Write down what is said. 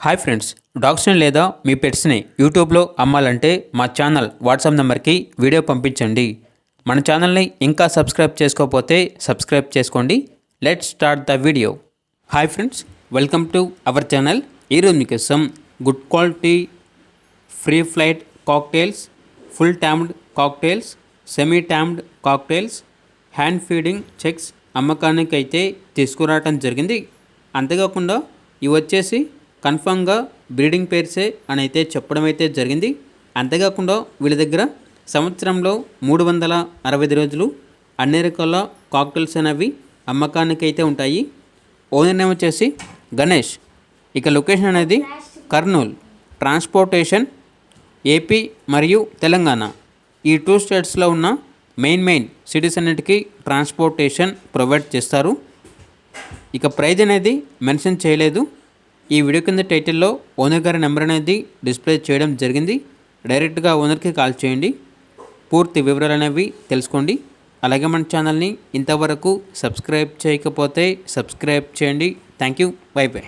Hi friends, డాగ్స్ని లేదా మీ పెట్స్ని యూట్యూబ్లో అమ్మాలంటే మా ఛానల్ వాట్సాప్ నెంబర్కి వీడియో పంపించండి. మన ఛానల్ని ఇంకా సబ్స్క్రైబ్ చేసుకోకపోతే సబ్స్క్రైబ్ చేసుకోండి. Let's start the video. Hi friends, welcome to our channel. ఈరోజు మీకోసం good quality free flight cocktails, full tamed cocktails, semi tamed cocktails, hand feeding checks అమ్మకానికి అయితే తీసుకురావడం జరిగింది. అంతేకాకుండా ఇవి వచ్చేసి కన్ఫామ్గా బ్రీడింగ్ పేర్సే అని అయితే చెప్పడం అయితే జరిగింది. అంతేకాకుండా వీళ్ళ దగ్గర సంవత్సరంలో 365 రోజులు అన్ని రకాల కాక్టైల్స్ అనేవి అమ్మకానికి అయితే ఉంటాయి. ఓనర్ నేమ్ వచ్చేసి గణేష్. ఇక లొకేషన్ అనేది కర్నూలు. ట్రాన్స్పోర్టేషన్ ఏపీ మరియు తెలంగాణ ఈ 2 స్టేట్స్లో ఉన్న మెయిన్ సిటీస్ అన్నిటికీ ట్రాన్స్పోర్టేషన్ ప్రొవైడ్ చేస్తారు. ఇక ప్రైజ్ అనేది మెన్షన్ చేయలేదు. ఈ వీడియో కింద టైటిల్లో ఓనర్ గారి నెంబర్ అనేది డిస్ప్లే చేయడం జరిగింది. డైరెక్ట్గా ఓనర్కి కాల్ చేయండి, పూర్తి వివరాలు అనేవి తెలుసుకోండి. అలాగే మన ఛానల్ని ఇంతవరకు సబ్స్క్రైబ్ చేయకపోతే సబ్స్క్రైబ్ చేయండి. Thank you, by by.